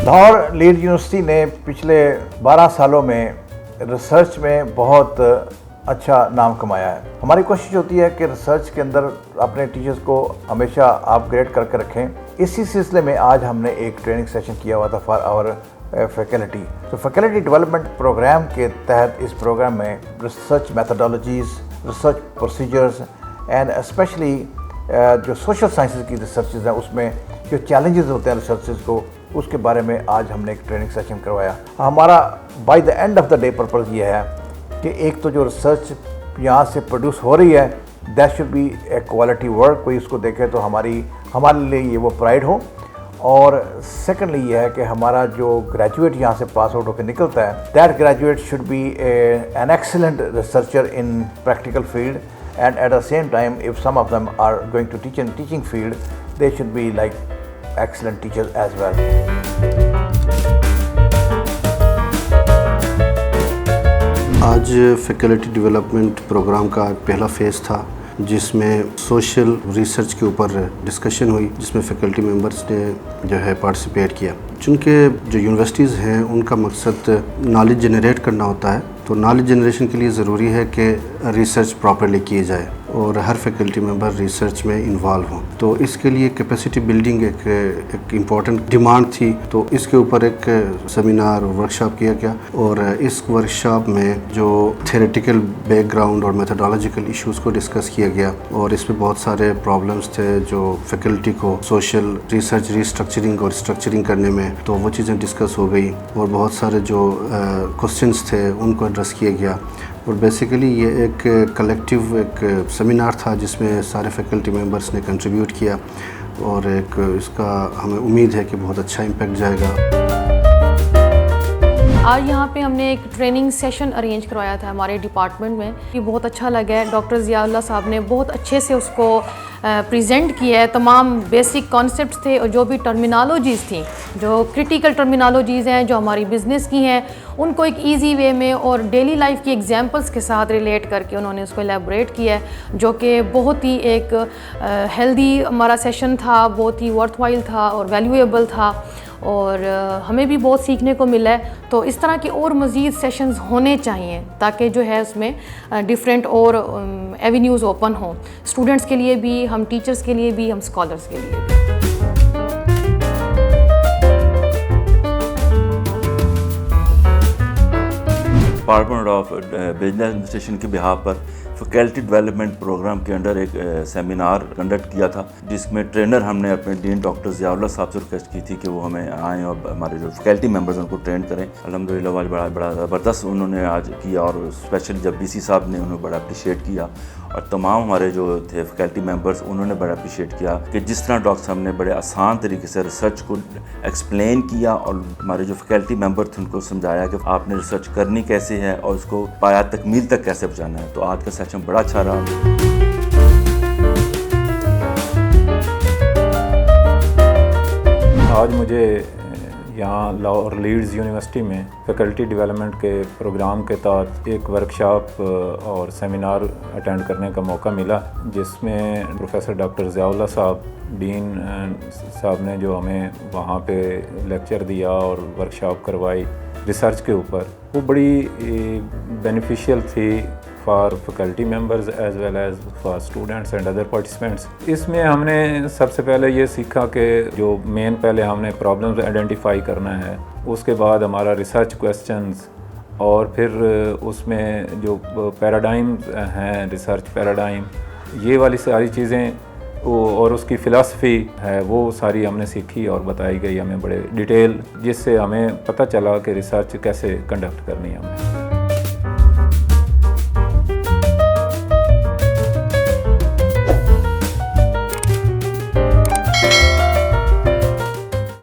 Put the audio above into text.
Lahore lead university ने पिछले 12 सालों में रिसर्च में बहुत अच्छा नाम कमाया है। हमारी कोशिश होती है कि रिसर्च के अंदर अपने टीचर्स को हमेशा अपग्रेड करके रखें। इसी सिलसिले में आज हमने एक ट्रेनिंग सेशन किया हुआ था फॉर आवर फैकल्टी। तो फैकल्टी डेवलपमेंट प्रोग्राम के तहत इस प्रोग्राम में research methodologies, research procedures and specially जो सोशल साइंसेज की रिसर्चेज हैं उसमें जो चैलेंजेस होते हैं रिसर्चेज को, उसके बारे में आज हमने एक ट्रेनिंग सेशन करवाया। हमारा by the end of the day purpose ये है कि एक तो जो रिसर्च यहाँ से प्रोड्यूस हो रही है that should be A quality work, कोई उसको देखे तो हमारे लिए ये वो प्राइड हो। और सेकेंडली ये है कि हमारा जो ग्रेजुएट यहाँ से पास आउट होकर निकलता है that graduate should be an excellent researcher in practical field, and at the same time if some of them are going to teach in teaching field they should be like excellent teachers as well. आज faculty development programme का पहला phase था जिसमें social research के ऊपर discussion हुई, जिसमें faculty members ने जो है पार्टिसिपेट किया। चूँकि जो यूनिवर्सिटीज़ हैं उनका मकसद नॉलेज जनरेट करना होता है, तो नॉलेज जनरेशन के लिए ज़रूरी है कि रिसर्च प्रॉपर्ली की जाए और हर फैकल्टी मेंबर रिसर्च में इन्वॉल्व हों। तो इसके लिए कैपेसिटी बिल्डिंग एक इम्पॉर्टेंट डिमांड थी, तो इसके ऊपर एक सेमिनार और वर्कशॉप किया गया। और इस वर्कशॉप में जो थ्योरेटिकल बैकग्राउंड और मेथडोलॉजिकल इश्यूज़ को डिस्कस किया गया और इसमें बहुत सारे प्रॉब्लम्स थे जो फैकल्टी को सोशल रिसर्च रिस्ट्रक्चरिंग और स्ट्रक्चरिंग करने में, तो वो चीज़ें डिस्कस हो गई और बहुत सारे जो क्वेश्चंस थे उनको एड्रेस किया गया। और बेसिकली ये एक कलेक्टिव एक सेमिनार था जिसमें सारे फैकल्टी मेंबर्स ने कंट्रीब्यूट किया और एक इसका हमें उम्मीद है कि बहुत अच्छा इम्पैक्ट जाएगा। आज यहाँ पे हमने एक ट्रेनिंग सेशन अरेंज करवाया था हमारे डिपार्टमेंट में, कि बहुत अच्छा लगा है। डॉक्टर ज़ियाउल्लाह साहब ने बहुत अच्छे से उसको प्रेजेंट किया है। तमाम बेसिक कॉन्सेप्ट्स थे और जो भी टर्मिनोलॉजीज़ थी, जो क्रिटिकल टर्मिनोलॉजीज़ हैं जो हमारी बिज़नेस की हैं, उनको एक इजी वे में और डेली लाइफ की एग्जांपल्स के साथ रिलेट करके उन्होंने उसको एलेबोरेट किया है, जो कि बहुत ही एक हेल्दी हमारा सेशन था, बहुत ही वर्थवाइल था और वैल्यूएबल था और हमें भी बहुत सीखने को मिला है। तो इस तरह के और मज़ीद सेशंस होने चाहिए ताकि जो है उसमें डिफरेंट और एवेन्यूज़ ओपन हों, स्टूडेंट्स के लिए भी, हम टीचर्स के लिए भी, हम स्कॉलर्स के लिए भी। डिपार्टमेंट ऑफ बिजनेस एडमिनिस्ट्रेशन के बिहाफ पर फैकल्टी डेवलपमेंट प्रोग्राम के अंडर एक सेमिनार कंडक्ट किया था, जिसमें ट्रेनर हमने अपने डीन डॉक्टर ज़ियाउल्लाह साहब से रिक्वेस्ट की थी कि वो हमें आएँ और हमारे जो फैकल्टी मेंबर्स हैं उनको ट्रेन करें। अल्हम्दुलिल्लाह आज बड़ा ज़बरदस्त उन्होंने आज किया और स्पेशली जब बीसी साहब ने उन्हें बड़ा अप्रिशिएट किया और तमाम हमारे जो थे फैकल्टी मेंबर्स उन्होंने बड़ा अप्रिशिएट किया कि जिस तरह डॉक्टर साहब ने बड़े आसान तरीके से रिसर्च को एक्सप्लेन किया और हमारे जो फैकल्टी मेंबर थे उनको समझाया कि आपने रिसर्च करनी कैसे है और उसको पाया तकमील तक कैसे पहुँचाना है। तो आज का सेशन बड़ा अच्छा रहा। आज मुझे यहाँ लाहौर लीड्स यूनिवर्सिटी में फैकल्टी डेवलपमेंट के प्रोग्राम के तहत एक वर्कशॉप और सेमिनार अटेंड करने का मौका मिला, जिसमें प्रोफेसर डॉक्टर ज़ियाउल्लाह साहब डीन साहब ने जो हमें वहाँ पे लेक्चर दिया और वर्कशॉप करवाई रिसर्च के ऊपर, वो बड़ी बेनिफिशियल थी for faculty members as well as for students and other participants. इसमें हमने सबसे पहले ये सीखा कि जो मेन पहले हमने प्रॉब्लम्स आइडेंटिफाई करना है, उसके बाद हमारा रिसर्च क्वेश्चंस और फिर उसमें जो पैराडाइम्स हैं, रिसर्च पैराडाइम, ये वाली सारी चीज़ें और उसकी फ़िलासफ़ी है वो सारी हमने सीखी और बताई गई हमें बड़े डिटेल, जिससे हमें पता चला कि रिसर्च कैसे कंडक्ट करनी है हमें।